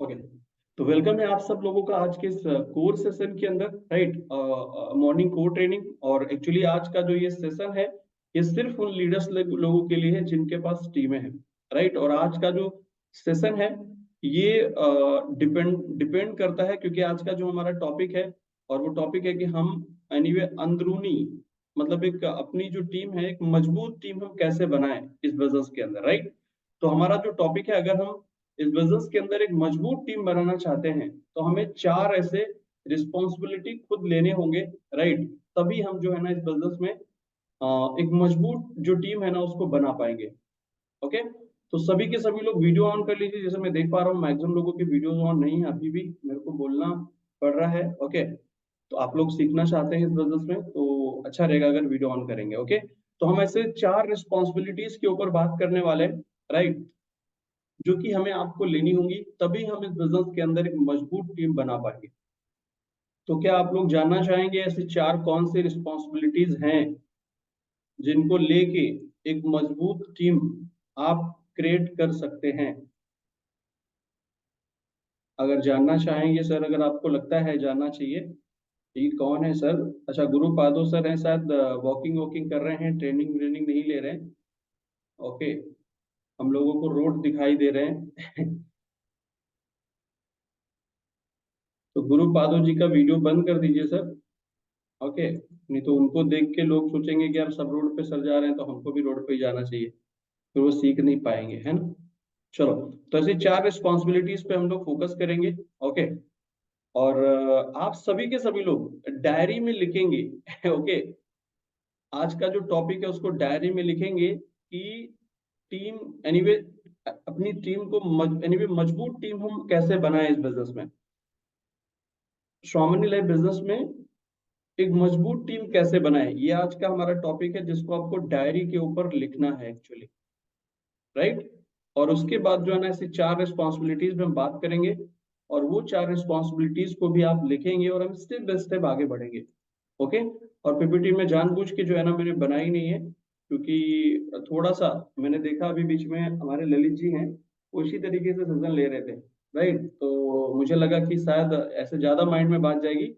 Okay. तो welcome है आप सब लोगों का आज के इस कोर सेशन के अंदर, राइट। Morning core training. और एक्चुअली आज का जो ये सेशन है, ये सिर्फ उन लीडर्स लोगों के लिए है जिनके पास टीमें हैं, राइट। और आज का जो सेशन है ये डिपेंड डिपेंड करता है, क्योंकि आज का जो हमारा टॉपिक है, और वो टॉपिक है कि हम एनीवे अंदरूनी, मतलब एक अपनी जो टीम है, एक मजबूत टीम हम कैसे बनाएं इस बिजनेस के अंदर, राइट। तो हमारा जो टॉपिक है, अगर हम इस बिजनेस के अंदर एक मजबूत टीम बनाना चाहते हैं, तो हमें 4 ऐसे रिस्पॉन्सिबिलिटी खुद लेने होंगे, राइट। तभी हम जो है ना इस बिजनेस में एक मजबूत जो टीम है ना उसको बना पाएंगे। ओके। तो सभी के सभी लोग वीडियो ऑन कर लीजिए। जैसे मैं देख पा रहा हूँ मैक्सिमम लोगों की वीडियो ऑन नहीं है, अभी भी मेरे को बोलना पड़ रहा है। ओके। तो आप लोग सीखना चाहते हैं इस बिजनेस में, तो अच्छा रहेगा अगर वीडियो ऑन करेंगे। ओके। तो हम ऐसे 4 रिस्पॉन्सिबिलिटीज के ऊपर बात करने वाले हैं, राइट, जो कि हमें आपको लेनी होंगी, तभी हम इस बिजनेस के अंदर एक मजबूत टीम बना पाएंगे। तो क्या आप लोग जानना चाहेंगे ऐसी 4 कौन सी रिस्पॉन्सिबिलिटीज हैं जिनको लेके एक मजबूत टीम आप क्रिएट कर सकते हैं? अगर जानना चाहेंगे सर, अगर आपको लगता है जानना चाहिए, ये कौन है सर? अच्छा, गुरु पादो सर हैं शायद, वॉकिंग वॉकिंग कर रहे हैं, ट्रेनिंग व्रेनिंग नहीं ले रहे हैं। ओके। हम लोगों को रोड दिखाई दे रहे हैं। तो गुरु पादो जी का वीडियो बंद कर दीजिए सर। ओके। नहीं तो उनको देख के लोग सोचेंगे कि यार सब रोड पे सर जा रहे हैं, तो हमको भी रोड पे ही जाना चाहिए, फिर वो सीख नहीं पाएंगे, है ना। चलो। तो ऐसे 4 रिस्पॉन्सिबिलिटीज पे हम लोग फोकस करेंगे। ओके। और आप सभी के सभी लोग डायरी में लिखेंगे। ओके। आज का जो टॉपिक है उसको डायरी में लिखेंगे कि टीम, एनीवे, अपनी टीम को एनीवे मजबूत टीम हम कैसे बनाएं इस बिजनेस में, श्रावणी लाइफ बिजनेस में एक मजबूत टीम कैसे बनाए, ये आज का हमारा टॉपिक है, जिसको आपको डायरी के ऊपर लिखना है एक्चुअली, राइट। और उसके बाद जो है ना ऐसी 4 रिस्पॉन्सिबिलिटीज पे हम बात करेंगे, और वो 4 रिस्पॉन्सिबिलिटीज को भी आप लिखेंगे, और हम स्टेप बाय स्टेप आगे बढ़ेंगे। ओके। और पीपीटी में जानबूझ के जो है ना मैंने बनाई नहीं है, क्योंकि थोड़ा सा मैंने देखा अभी बीच में हमारे ललित जी हैं, वो इसी तरीके से सेशन ले रहे थे, राइट। तो मुझे लगा कि शायद ऐसे ज्यादा माइंड में बात जाएगी।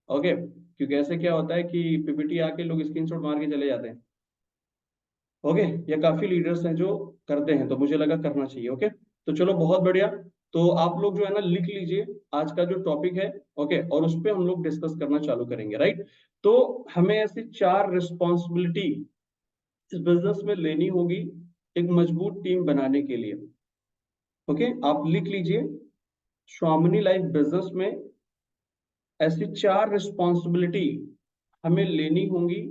ओके। क्योंकि ऐसे क्या होता है कि पीपीटी आके लोग स्क्रीनशॉट मार के चले जाते हैं। ओके। या काफी लीडर्स हैं जो करते हैं, तो मुझे लगा करना चाहिए। ओके। तो चलो, बहुत बढ़िया। तो आप लोग जो है ना लिख लीजिए आज का जो टॉपिक है। ओके। और उस पर हम लोग डिस्कस करना चालू करेंगे, राइट। तो हमें ऐसी 4 रिस्पॉन्सिबिलिटी इस बिजनेस में लेनी होगी एक मजबूत टीम बनाने के लिए। ओके। आप लिख लीजिए, स्वामिनी लाइफ बिजनेस में ऐसी 4 रिस्पॉन्सिबिलिटी हमें लेनी होंगी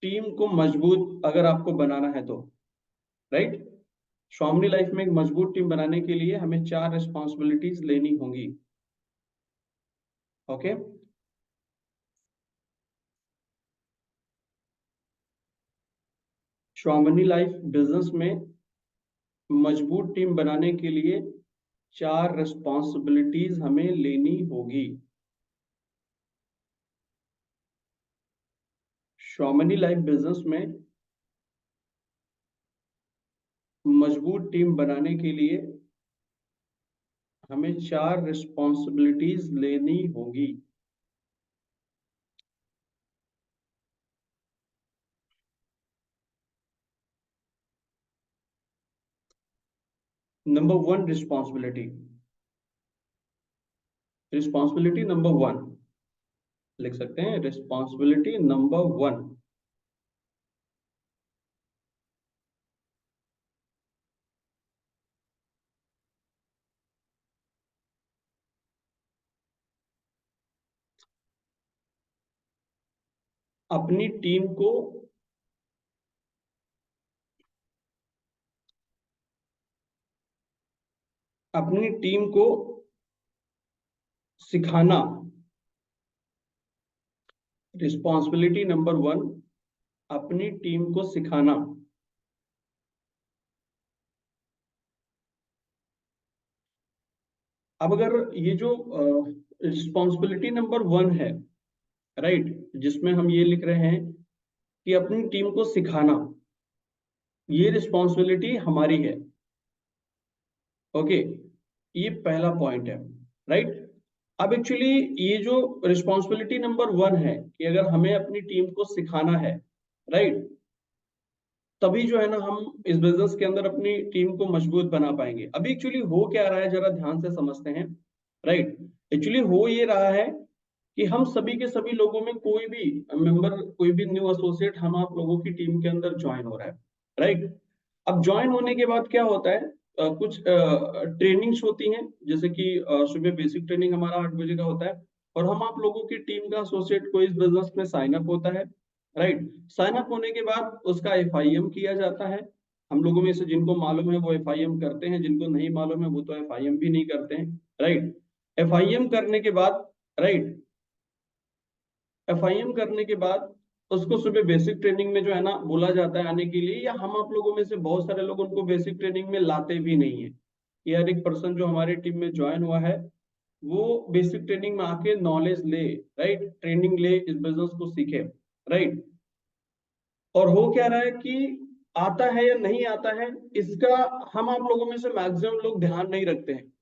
टीम को मजबूत अगर आपको बनाना है तो, राइट। स्वामिनी लाइफ में एक मजबूत टीम बनाने के लिए हमें 4 रिस्पॉन्सिबिलिटीज लेनी होंगी। ओके। स्वामिनी लाइफ बिजनेस में मजबूत टीम बनाने के लिए 4 रिस्पॉन्सिबिलिटीज हमें लेनी होगी। स्वामिनी लाइफ बिजनेस में मजबूत टीम बनाने के लिए हमें 4 रिस्पॉन्सिबिलिटीज लेनी होगी। नंबर 1 रिस्पॉन्सिबिलिटी, रिस्पॉन्सिबिलिटी नंबर 1 लिख सकते हैं। रिस्पॉन्सिबिलिटी नंबर 1, अपनी टीम को अपनी टीम को सिखाना। रिस्पॉन्सिबिलिटी नंबर 1, अपनी टीम को सिखाना। अब अगर ये जो रिस्पॉन्सिबिलिटी नंबर 1 है, राइट, जिसमें हम ये लिख रहे हैं कि अपनी टीम को सिखाना, ये रिस्पॉन्सिबिलिटी हमारी है। ओके। ये पहला पॉइंट है, राइट। अब एक्चुअली ये जो रिस्पॉन्सिबिलिटी नंबर 1 है कि अगर हमें अपनी टीम को सिखाना है, राइट, तभी जो है ना हम इस बिजनेस के अंदर अपनी टीम को मजबूत बना पाएंगे। अभी एक्चुअली हो क्या रहा है जरा ध्यान से समझते हैं, राइट। एक्चुअली हो ये रहा है कि हम सभी के सभी लोगों में कोई भी मेंबर, कोई भी न्यू एसोसिएट हम आप लोगों की टीम के अंदर ज्वाइन हो रहा है, राइट। अब ज्वाइन होने के बाद क्या होता है, कुछ ट्रेनिंग्स होती हैं, जैसे कि सुबह बेसिक ट्रेनिंग हमारा 8 बजे का होता है, और हम आप लोगों की टीम का एसोसिएट कोई इस बिजनेस में साइन अप होता है, राइट। साइन अप होने के बाद उसका एफआईएम किया जाता है। हम लोगों में से जिनको मालूम है वो एफआईएम करते हैं, जिनको नहीं मालूम है वो तो एफआईएम भी नहीं करते हैं, राइट। एफआईएम करने के बाद, राइट, एफआईएम करने के बाद उसको सुबह बेसिक ट्रेनिंग में जो है ना बोला जाता है आने के लिए, या हम आप लोगों में से बहुत सारे लोग उनको बेसिक ट्रेनिंग में लाते भी नहीं है। ये हर एक पर्सन जो हमारी टीम में ज्वाइन हुआ है वो बेसिक ट्रेनिंग में आके नॉलेज ले, राइट, ट्रेनिंग ले, इस बिजनेस को सीखे, राइट। और हो क्या रहा है कि आता है या नहीं आता है, इसका हम आप लोगों में से मैक्सिमम लोग ध्यान नहीं रखते हैं।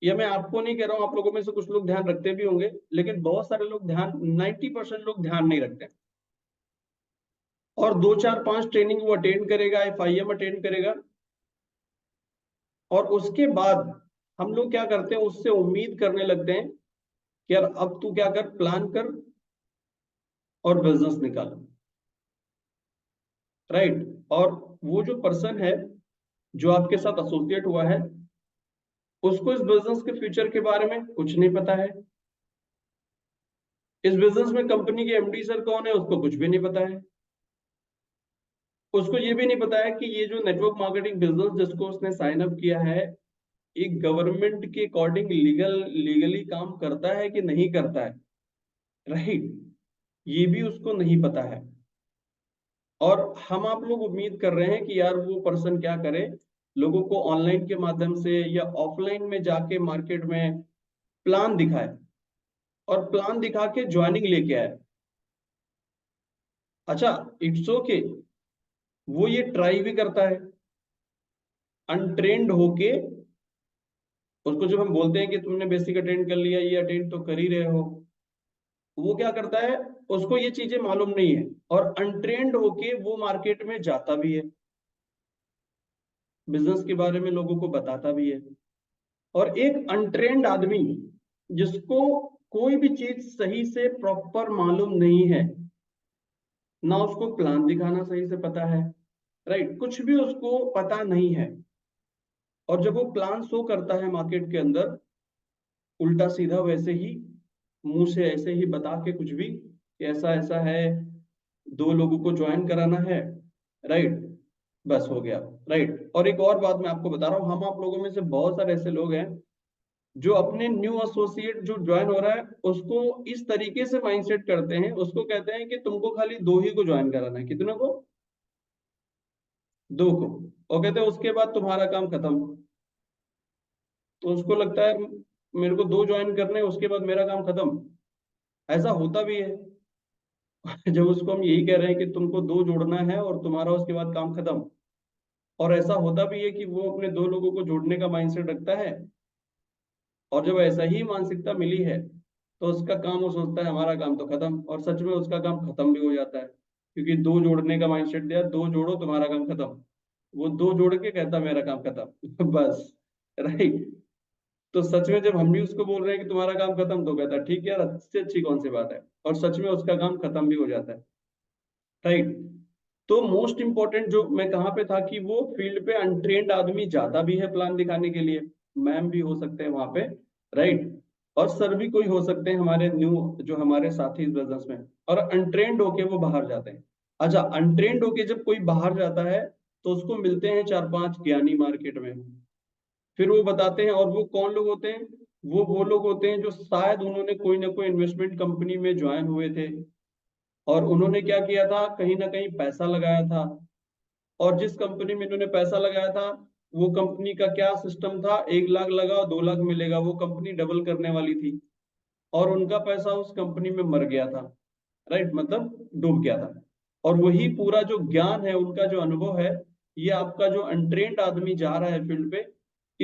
ये मैं आपको नहीं कह रहा हूं, आप लोगों में से कुछ लोग ध्यान रखते भी होंगे, लेकिन बहुत सारे लोग ध्यान, 90% लोग ध्यान नहीं रखते। और 2 4 5 ट्रेनिंग वो अटेंड करेगा, एफआईएम अटेंड करेगा, और उसके बाद हम लोग क्या करते हैं, उससे उम्मीद करने लगते हैं कि यार अब तू क्या कर, प्लान कर और बिजनेस निकाल, राइट। और वो जो पर्सन है जो आपके साथ एसोसिएट हुआ है उसको इस बिजनेस के फ्यूचर के बारे में कुछ नहीं पता है। इस बिजनेस में कंपनी के एमडी सर कौन है उसको कुछ भी नहीं पता है। उसको ये भी नहीं पता है कि ये जो नेटवर्क मार्केटिंग बिजनेस जिसको उसने साइन अप किया है, एक गवर्नमेंट के अकॉर्डिंग लीगली काम करता है कि नहीं करता है, राइट। ये भी उसको नहीं पता है। और हम आप लोग उम्मीद कर रहे हैं कि यार वो पर्सन क्या करे, लोगों को ऑनलाइन के माध्यम से या ऑफलाइन में जाके मार्केट में प्लान दिखाए, और प्लान दिखा के ज्वाइनिंग लेके आए। अच्छा, इट्स ओके, वो ये ट्राई भी करता है अनट्रेंड होके। उसको जब हम बोलते हैं कि तुमने बेसिक अटेंड कर लिया, ये अटेंड तो कर ही रहे हो, वो क्या करता है, उसको ये चीजें मालूम नहीं है, और अनट्रेंड होके वो मार्केट में जाता भी है, बिजनेस के बारे में लोगों को बताता भी है। और एक अनट्रेंड आदमी जिसको कोई भी चीज सही से प्रॉपर मालूम नहीं है, ना उसको प्लान दिखाना सही से पता है, राइट, कुछ भी उसको पता नहीं है, और जब वो प्लान शो करता है मार्केट के अंदर, उल्टा सीधा वैसे ही मुंह से ऐसे ही बता के कुछ भी कि ऐसा ऐसा है, 2 लोगों को ज्वाइन कराना है, राइट, बस हो गया, राइट। और एक और बात मैं आपको बता रहा हूँ, हम आप लोगों में से बहुत सारे ऐसे लोग हैं जो अपने न्यू एसोसिएट जो ज्वाइन हो रहा है उसको इस तरीके से माइंडसेट करते हैं, उसको कहते हैं कि तुमको खाली 2 ही को ज्वाइन कराना है। कितने को? 2 को। और कहते हैं उसके बाद तुम्हारा काम खत्म। तो उसको लगता है मेरे को 2 ज्वाइन करने हैं, उसके बाद मेरा काम खत्म। ऐसा होता भी है। जब उसको हम यही कह रहे हैं कि तुमको 2 जोड़ना है और तुम्हारा उसके बाद काम खत्म। और ऐसा होता भी है कि वो अपने 2 लोगों को जोड़ने का माइंडसेट रखता है, और जब ऐसा ही मानसिकता मिली है तो उसका काम, वो सोचता है हमारा काम तो खत्म, और सच में उसका काम खत्म भी हो जाता है, क्योंकि 2 जोड़ने का माइंडसेट दिया, 2 जोड़ो तुम्हारा काम खत्म। वो 2 जोड़ के कहता मेरा काम खत्म। बस, राइट। तो सच में जब हम भी उसको बोल रहे हैं कि तुम्हारा काम खत्म, तो कहता है ठीक है यार, अच्छी अच्छी कौन सी बात है, और सच में उसका काम खत्म भी हो जाता है, राइट। तो मोस्ट इंपॉर्टेंट जो मैं कहाँ पे था कि वो फील्ड पे अनट्रेंड आदमी जाता भी है प्लान दिखाने के लिए, मैम भी हो सकते हैं वहां पे, राइट, और सर भी कोई हो सकते हैं हमारे न्यू जो हमारे साथी इस बिजनेस में, और अनट्रेंड होके वो बाहर जाते हैं। अच्छा, अनट्रेंड होके जब कोई बाहर जाता है तो उसको मिलते हैं 4 5 ज्ञानी मार्केट में, फिर वो बताते हैं। और वो कौन लोग होते हैं? वो लोग होते हैं जो शायद उन्होंने कोई ना कोई इन्वेस्टमेंट कंपनी में ज्वाइन हुए थे, और उन्होंने क्या किया था, कहीं ना कहीं पैसा लगाया था, और जिस कंपनी में इन्होंने पैसा लगाया था वो कंपनी का क्या सिस्टम था, 1 लाख लगाओ 2 लाख मिलेगा, वो कंपनी डबल करने वाली थी, और उनका पैसा उस कंपनी में मर गया था, राइट, मतलब डूब गया था। और वही पूरा जो ज्ञान है, उनका जो अनुभव है, ये आपका जो अनट्रेंड आदमी जा रहा है फील्ड पे,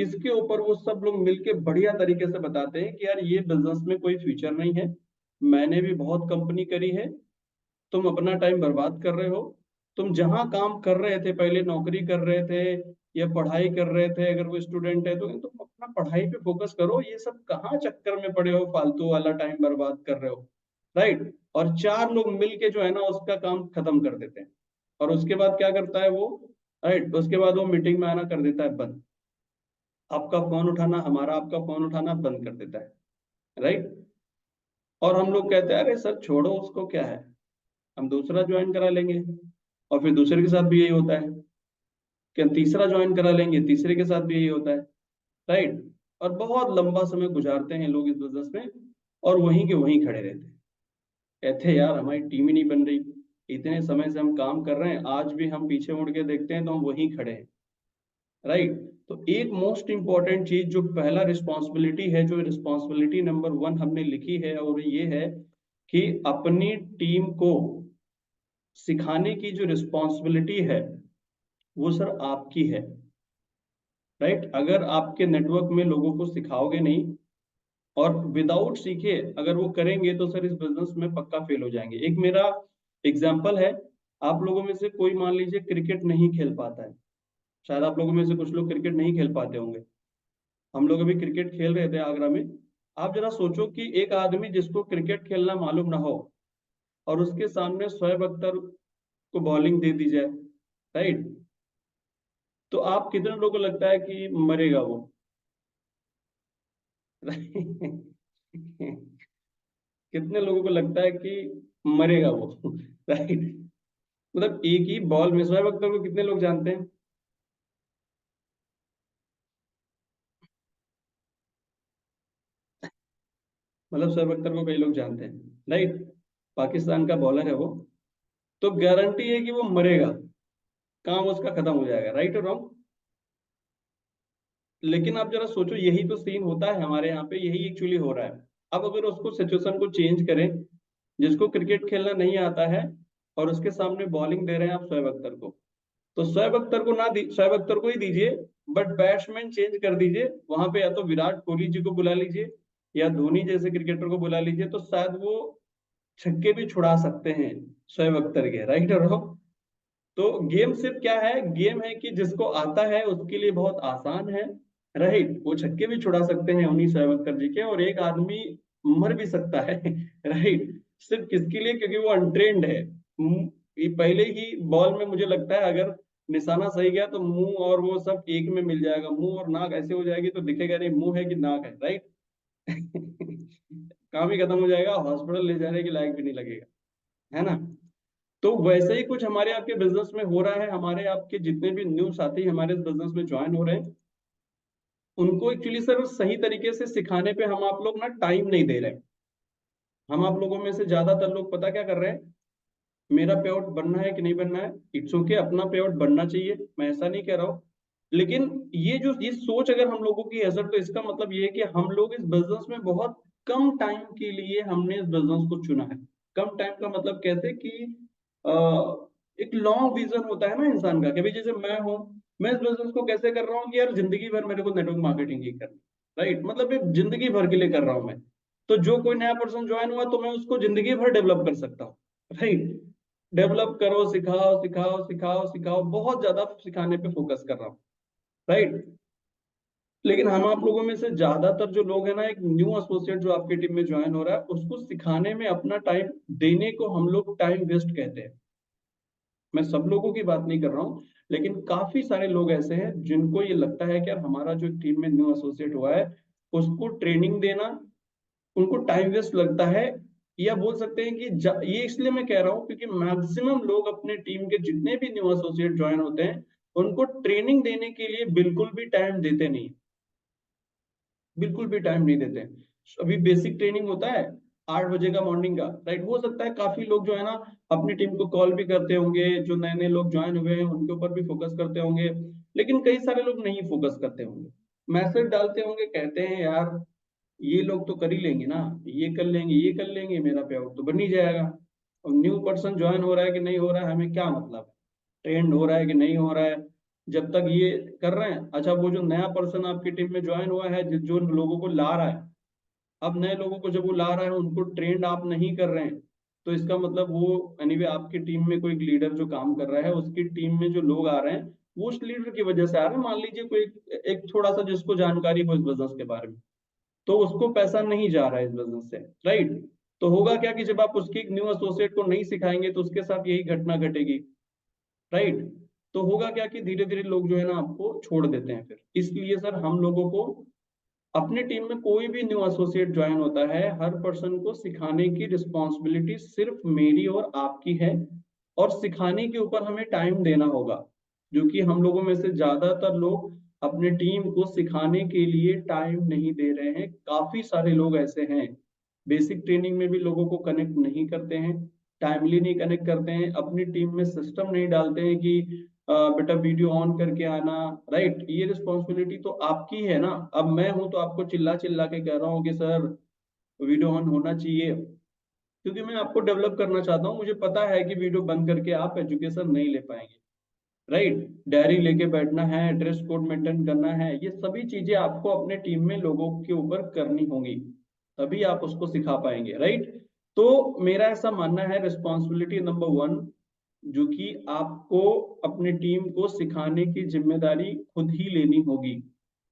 इसके ऊपर वो सब लोग मिलके बढ़िया तरीके से बताते हैं कि यार ये बिजनेस में कोई फ्यूचर नहीं है, मैंने भी बहुत कंपनी करी है, तुम अपना टाइम बर्बाद कर रहे हो। तुम जहां काम कर रहे थे, पहले नौकरी कर रहे थे या पढ़ाई कर रहे थे, अगर वो स्टूडेंट है तो तुम अपना पढ़ाई पे फोकस करो, ये सब कहाँ चक्कर में पड़े हो, फालतू वाला टाइम बर्बाद कर रहे हो। राइट। और चार लोग मिलके जो है ना उसका काम खत्म कर देते हैं। और उसके बाद क्या करता है वो? राइट, उसके बाद वो मीटिंग में आना कर देता है बंद, आपका फोन उठाना, हमारा आपका फोन उठाना बंद कर देता है। राइट। और हम लोग कहते हैं अरे सर छोड़ो उसको, क्या है, हम दूसरा ज्वाइन करा लेंगे। और फिर दूसरे के साथ भी यही होता है कि हम तीसरा ज्वाइन करा लेंगे, तीसरे के साथ भी यही होता है। राइट। और बहुत लंबा समय गुजारते हैं लोग इस बिजनेस में, और वहीं के वहीं खड़े रहते हैं, कहते हैं यार हमारी टीम ही नहीं बन रही, इतने समय से हम काम कर रहे हैं, आज भी हम पीछे मुड़ के देखते हैं तो हम वहीं खड़े हैं। राइट। तो एक मोस्ट इंपॉर्टेंट चीज, जो पहला रिस्पॉन्सिबिलिटी है, जो रिस्पॉन्सिबिलिटी नंबर 1 हमने लिखी है, और ये है कि अपनी टीम को सिखाने की जो रिस्पॉन्सिबिलिटी है वो सर आपकी है। राइट। अगर आपके नेटवर्क में लोगों को सिखाओगे नहीं, और विदाउट सीखे अगर वो करेंगे, तो सर इस बिजनेस में पक्का फेल हो जाएंगे। एक मेरा एग्जांपल है, आप लोगों में से कोई मान लीजिए क्रिकेट नहीं खेल पाता है, शायद आप लोगों में से कुछ लोग क्रिकेट नहीं खेल पाते होंगे। हम लोग अभी क्रिकेट खेल रहे थे आगरा में। आप जरा सोचो कि एक आदमी जिसको क्रिकेट खेलना मालूम ना हो, और उसके सामने शोएब अख्तर को बॉलिंग दे दी जाए, राइट, तो आप कितने लोगों को लगता है कि मरेगा वो? कितने लोगों को लगता है कि मरेगा वो? राइट। मतलब एक ही बॉल में शोएब अख्तर को कितने लोग जानते हैं? मतलब शोएब अख्तर को कई लोग जानते हैं, राइट। पाकिस्तान का बॉलर है वो। तो गारंटी है कि वो मरेगा, काम उसका खत्म हो जाएगा, राइट और रॉन्ग? लेकिन आप जरा सोचो, यही तो सीन होता है हमारे यहाँ पे, यही एक्चुअली हो रहा है। अब अगर उसको सिचुएशन को चेंज करें, जिसको क्रिकेट खेलना नहीं आता है और उसके सामने बॉलिंग दे रहे हैं आप शोएब अख्तर को, तो शोएब अख्तर को ना शोएब अख्तर को ही दीजिए, बट बैट्समैन चेंज कर दीजिए, वहां पे या तो विराट कोहली जी को बुला लीजिए या धोनी जैसे क्रिकेटर को बुला लीजिए, तो शायद वो छक्के भी छुड़ा सकते हैं शोएब अख्तर के, राइट और रॉन्ग? तो गेम सिर्फ क्या है, गेम है कि जिसको आता है उसके लिए बहुत आसान है। राइट, वो छक्के भी छुड़ा सकते हैं उन्हीं शोएब अख्तर जी के, और एक आदमी मर भी सकता है। राइट, सिर्फ किसके लिए, क्योंकि वो अनट्रेंड है। ये पहले ही बॉल में मुझे लगता है अगर निशाना सही गया तो मुंह और वो सब एक में मिल जाएगा, मुंह और नाक ऐसे हो जाएगी तो दिखेगा नहीं मुंह है कि नाक है, राइट। काम ही खत्म हो जाएगा, हॉस्पिटल ले जाने के लायक भी नहीं लगेगा, है ना? तो वैसे ही कुछ हमारे आपके बिजनेस में हो रहा है, हमारे आपके जितने भी न्यू साथी हमारे इस बिजनेस में ज्वाइन हो रहे हैं, उनको एक्चुअली सर सही तरीके से सिखाने पे हम आप लोग ना टाइम नहीं दे रहे हैं। हम आप लोगों में से ज्यादातर लोग पता क्या कर रहे हैं, मेरा पे आउट बनना है कि नहीं बनना है, इट्स ओके, अपना पे आउट बनना चाहिए, मैं ऐसा नहीं कह रहा हूँ। लेकिन ये सोच अगर हम लोगों की है सर, तो इसका मतलब ये है कि हम लोग इस बिजनेस में बहुत कम टाइम के लिए हमने इस बिजनेस को चुना है। कम टाइम का मतलब कैसे कि अ, एक लॉन्ग विजन होता है ना इंसान का, कि भाई जैसे मैं हूँ, मैं इस बिजनेस को कैसे कर रहा हूँ कि यार जिंदगी भर मेरे को नेटवर्क मार्केटिंग ही करनी, राइट, मतलब ये जिंदगी भर के लिए कर रहा हूँ मैं। तो जो कोई नया पर्सन ज्वाइन हुआ तो मैं उसको जिंदगी भर डेवलप कर सकता हूँ, राइट। डेवलप करो, सिखाओ सिखाओ सिखाओ सिखाओ, बहुत ज्यादा सिखाने पे फोकस कर रहा हूँ, राइट। लेकिन हम आप लोगों में से ज्यादातर जो लोग हैं ना, एक न्यू एसोसिएट जो आपकी टीम में ज्वाइन हो रहा है, उसको सिखाने में अपना टाइम देने को हम लोग टाइम वेस्ट कहते हैं। मैं सब लोगों की बात नहीं कर रहा हूँ, लेकिन काफी सारे लोग ऐसे हैं जिनको ये लगता है कि यार हमारा जो टीम में न्यू एसोसिएट हुआ है उसको ट्रेनिंग देना उनको टाइम वेस्ट लगता है। या बोल सकते हैं कि ये इसलिए मैं कह रहा हूँ क्योंकि मैक्सिमम लोग अपने टीम के जितने भी न्यू एसोसिएट ज्वाइन होते हैं उनको ट्रेनिंग देने के लिए बिल्कुल भी टाइम देते नहीं, बिल्कुल भी टाइम नहीं देते। अभी बेसिक ट्रेनिंग होता है 8 बजे का मॉर्निंग का, राइट। हो सकता है काफी लोग जो है ना अपनी टीम को कॉल भी करते होंगे, जो नए नए लोग ज्वाइन हुए हैं उनके ऊपर भी फोकस करते होंगे, लेकिन कई सारे लोग नहीं फोकस करते होंगे, मैसेज डालते होंगे, कहते हैं यार ये लोग तो कर ही लेंगे ना, ये कर लेंगे ये कर लेंगे, मेरा पे आउट तो बन ही जाएगा। और न्यू पर्सन ज्वाइन हो रहा है कि नहीं हो रहा है हमें क्या मतलब, ट्रेंड हो रहा है कि नहीं हो रहा है, जब तक ये कर रहे हैं। अच्छा, वो जो नया पर्सन आपकी टीम में ज्वाइन हुआ है, जो लोगों को ला रहा है, अब नए लोगों को जब वो ला रहा है, उनको ट्रेंड आप नहीं कर रहे हैं, तो इसका मतलब वो एनीवे आपकी टीम में कोई लीडर जो काम कर रहा है, उसकी टीम में जो लोग आ रहे हैं, वो उस लीडर की वजह से आ रहे हैं। मान लीजिए कोई एक थोड़ा सा जिसको जानकारी हो इस बिजनेस के बारे में, तो उसको पैसा नहीं जा रहा है इस बिजनेस से, राइट। तो होगा क्या कि जब आप उसकी न्यू एसोसिएट को नहीं सिखाएंगे, तो उसके साथ यही घटना घटेगी, राइट। तो होगा क्या कि धीरे धीरे लोग जो है ना आपको छोड़ देते हैं फिर। इसलिए सर हम लोगों को अपनी टीम में कोई भी न्यू एसोसिएट ज्वाइन होता है, हर पर्सन को सिखाने की रिस्पॉन्सिबिलिटी सिर्फ मेरी और आपकी है, और सिखाने के ऊपर हमें टाइम देना होगा, जो कि हम लोगों में से ज्यादातर लोग अपने टीम को सिखाने के लिए टाइम नहीं दे रहे हैं। काफी सारे लोग ऐसे हैं, बेसिक ट्रेनिंग में भी लोगों को कनेक्ट नहीं करते हैं, टाइमली नहीं कनेक्ट करते हैं, अपनी टीम में सिस्टम नहीं डालते हैं कि बेटा वीडियो ऑन करके आना, राइट। ये रिस्पॉन्सिबिलिटी तो आपकी है ना। अब मैं हूं तो आपको चिल्ला चिल्ला के कह रहा हूँ कि सर वीडियो ऑन होना चाहिए, क्योंकि मैं आपको डेवलप करना चाहता हूँ। मुझे पता है कि वीडियो बंद करके आप एजुकेशन नहीं ले पाएंगे, राइट। डायरी लेके बैठना है, ड्रेस कोड मेंटेन करना है, ये सभी चीजें आपको अपने टीम में लोगों के ऊपर करनी होंगी, तभी आप उसको सिखा पाएंगे, राइट। तो मेरा ऐसा मानना है, रिस्पॉन्सिबिलिटी नंबर वन, जो कि आपको अपनी टीम को सिखाने की जिम्मेदारी खुद ही लेनी होगी,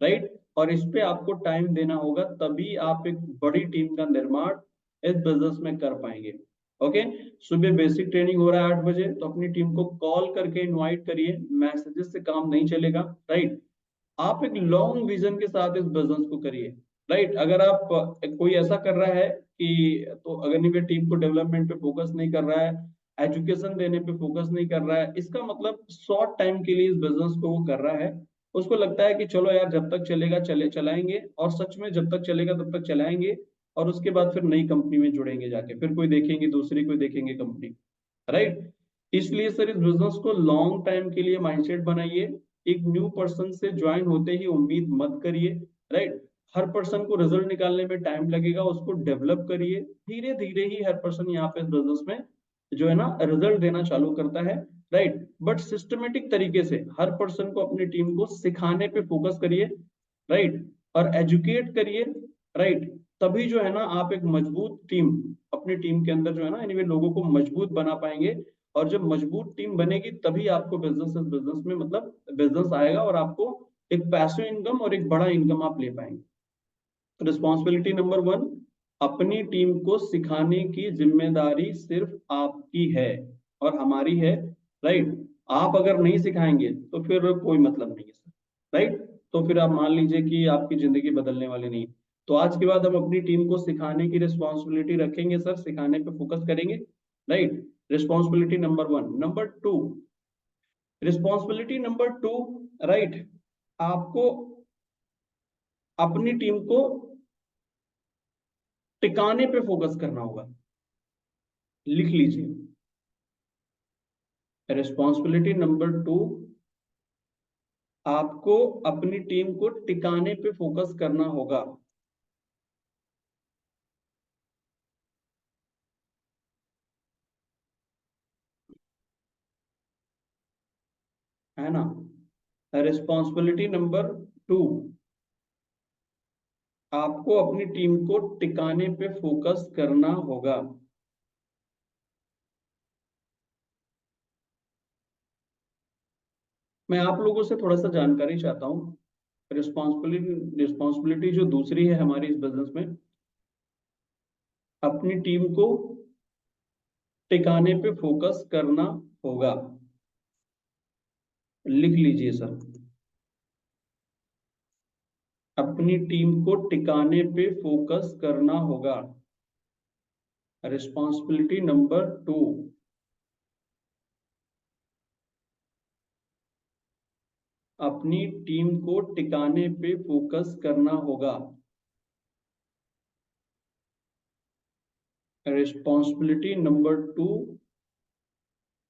राइट। और इस पे आपको टाइम देना होगा, तभी आप एक बड़ी टीम का निर्माण इस बिजनेस में कर पाएंगे। ओके। सुबह बेसिक ट्रेनिंग हो रहा है 8 बजे, तो अपनी टीम को कॉल करके इनवाइट करिए, मैसेजेस से काम नहीं चलेगा, राइट। आप एक लॉन्ग विजन के साथ इस बिजनेस को करिए, राइट। अगर आप कोई ऐसा कर रहा है कि, तो अगर नहीं टीम को डेवलपमेंट पे फोकस नहीं कर रहा है, एजुकेशन देने पे फोकस नहीं कर रहा है, इसका मतलब शॉर्ट टाइम के लिए इस बिजनेस को वो कर रहा है। उसको लगता है कि चलो यार जब तक चलेगा चले चलाएंगे, और सच में जब तक चलेगा तब तक चलाएंगे, और उसके बाद फिर नई कंपनी में जुड़ेंगे जाके, फिर कोई देखेंगे दूसरी, कोई देखेंगे कंपनी, राइट। इसलिए सर इस बिजनेस को लॉन्ग टाइम के लिए माइंडसेट बनाइए। एक न्यू पर्सन से ज्वाइन होते ही उम्मीद मत करिए, राइट। हर पर्सन को रिजल्ट निकालने में टाइम लगेगा, उसको डेवलप करिए, धीरे धीरे ही हर पर्सन यहाँ पे इस बिजनेस में जो है ना रिजल्ट देना चालू करता है, राइट। बट सिस्टमेटिक तरीके से हर पर्सन को अपनी टीम को सिखाने पे फोकस करिए, राइट, और एजुकेट करिए, राइट। तभी जो है ना आप एक मजबूत टीम अपनी टीम के अंदर जो है ना एनीवे लोगों को मजबूत बना पाएंगे। और जब मजबूत टीम बनेगी, तभी आपको बिजनेस में मतलब बिजनेस आएगा, और आपको एक पैसिव इनकम और एक बड़ा इनकम आप ले पाएंगे। रिस्पॉन्सिबिलिटी नंबर वन, अपनी टीम को सिखाने की जिम्मेदारी सिर्फ आपकी है और हमारी है, राइट। आप अगर नहीं सिखाएंगे तो फिर कोई मतलब नहीं है सर, राइट। तो फिर आप मान लीजिए कि आपकी जिंदगी बदलने वाली नहीं है। तो आज के बाद हम अपनी टीम को सिखाने की रिस्पॉन्सिबिलिटी रखेंगे सर, सिखाने पे फोकस करेंगे, right. Responsibility number one. Number two, responsibility number two, right, आपको अपनी टीम को टिकाने पे फोकस करना होगा। लिख लीजिए, रिस्पॉन्सिबिलिटी नंबर टू, आपको अपनी टीम को टिकाने पे फोकस करना होगा। है ना। रिस्पॉन्सिबिलिटी नंबर टू, आपको अपनी टीम को टिकाने पे फोकस करना होगा। मैं आप लोगों से थोड़ा सा जानकारी चाहता हूँ। रिस्पॉन्सिबिलिटी जो दूसरी है हमारी इस बिजनेस में, अपनी टीम को टिकाने पे फोकस करना होगा। लिख लीजिए सर, अपनी टीम को टिकाने पे फोकस करना होगा। रिस्पॉन्सिबिलिटी नंबर टू, अपनी टीम को टिकाने पे फोकस करना होगा। रिस्पॉन्सिबिलिटी नंबर टू,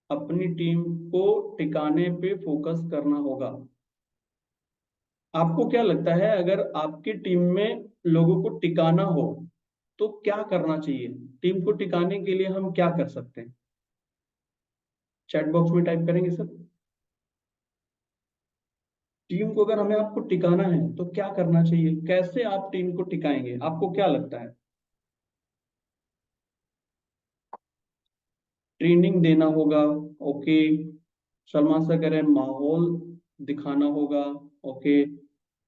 अपनी टीम को टिकाने पे फोकस करना होगा। आपको क्या लगता है, अगर आपकी टीम में लोगों को टिकाना हो तो क्या करना चाहिए? टीम को टिकाने के लिए हम क्या कर सकते हैं? चैट बॉक्स में टाइप करेंगे सर। टीम को अगर हमें आपको टिकाना है तो क्या करना चाहिए, कैसे आप टीम को टिकाएंगे, आपको क्या लगता है? ट्रेनिंग देना होगा, ओके। सलमान सर कह रहे हैं माहौल दिखाना होगा, ओके।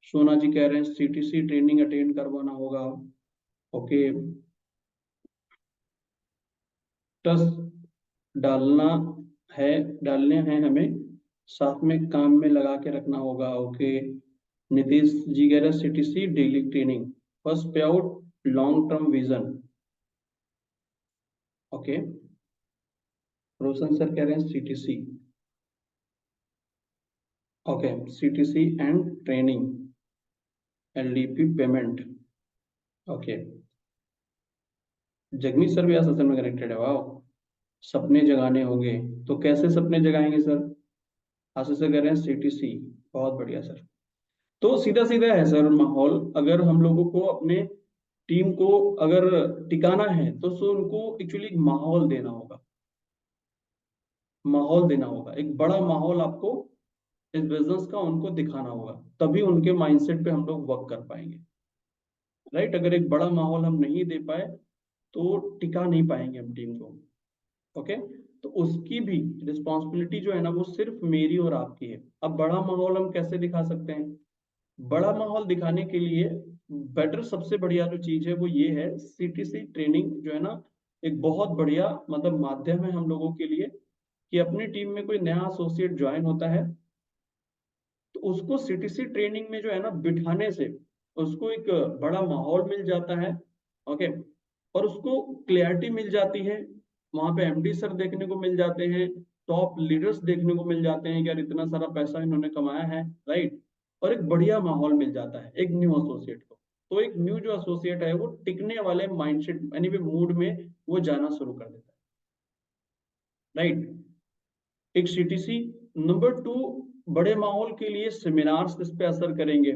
सोना जी कह रहे हैं सीटीसी ट्रेनिंग अटेंड करवाना होगा, ओके। ट्रस्ट डालना है, डालने हैं हमें, साथ में काम में लगा के रखना होगा, ओके। नीतीश जी कह रहे हैं CTC daily training, first pay out long term vision, okay. Roshan sir कह रहे हैं CTC, okay. CTC and training, LDP payment, okay. Jagmeet sir भी आज सत्संग में कनेक्टेड है, वाह। सपने जगाने होंगे, तो कैसे सपने जगाएंगे सर? आशीष सर कह रहे हैं सीटीसी, बहुत बढ़िया सर। तो सीधा सीधा है सर, माहौल अगर हम लोगों को अपने टीम को अगर टिकाना है तो सो उनको एक्चुअली माहौल देना होगा, माहौल देना होगा, एक बड़ा माहौल आपको इस बिजनेस का उनको दिखाना होगा, तभी उनके माइंडसेट पे हम लोग वर्क कर पाएंगे, राइट। अगर एक बड़ा माहौल हम नहीं दे पाए तो टिका नहीं पाएंगे हम टीम को, ओके। तो उसकी भी रिस्पॉन्सिबिलिटी जो है ना वो सिर्फ मेरी और आपकी है। अब बड़ा माहौल हम कैसे दिखा सकते हैं? बड़ा माहौल दिखाने के लिए बेटर, सबसे बढ़िया जो चीज है वो ये है, सीटीसी ट्रेनिंग जो है ना, एक बहुत बढ़िया मतलब माध्यम है हम लोगों के लिए, कि अपनी टीम में कोई नया एसोसिएट ज्वाइन होता है तो उसको सीटीसी ट्रेनिंग में जो है ना बिठाने से उसको एक बड़ा माहौल मिल जाता है, ओके। और उसको क्लैरिटी मिल जाती है, वहां पे एमडी सर देखने को मिल जाते हैं, टॉप लीडर्स देखने को मिल जाते हैं कि यार इतना सारा पैसा इन्होंने कमाया है, राइट। और एक बढ़िया माहौल मिल जाता है एक न्यू एसोसिएट को। तो एक न्यू जो एसोसिएट है वो टिकने वाले माइंडसेट यानी मूड में वो जाना शुरू कर देता है, राइट। एक सीटीसी। नंबर टू, बड़े माहौल के लिए सेमिनार्स इस पे असर करेंगे,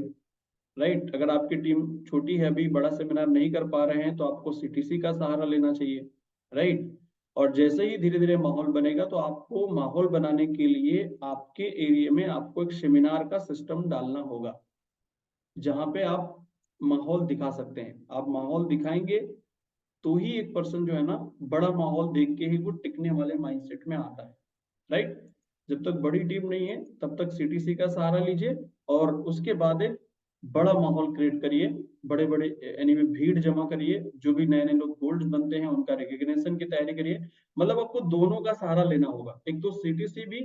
राइट। अगर आपकी टीम छोटी है, अभी बड़ा सेमिनार नहीं कर पा रहे हैं, तो आपको सीटीसी का सहारा लेना चाहिए, राइट। और जैसे ही धीरे धीरे माहौल बनेगा तो आपको माहौल बनाने के लिए आपके एरिया में आपको एक सेमिनार का सिस्टम डालना होगा, जहां पे आप माहौल दिखा सकते हैं। आप माहौल दिखाएंगे तो ही एक पर्सन जो है ना बड़ा माहौल देख के ही वो टिकने वाले माइंडसेट में आता है, राइट। जब तक बड़ी टीम नहीं है तब तक सीटीसी का सहारा लीजिए, और उसके बाद एक बड़ा माहौल क्रिएट करिए, बड़े बड़े यानी में भीड़ जमा करिए, जो भी नए नए लोग गोल्ड बनते हैं उनका रिकग्निशन की तैयारी करिए। मतलब आपको दोनों का सहारा लेना होगा, एक तो सीटीसी भी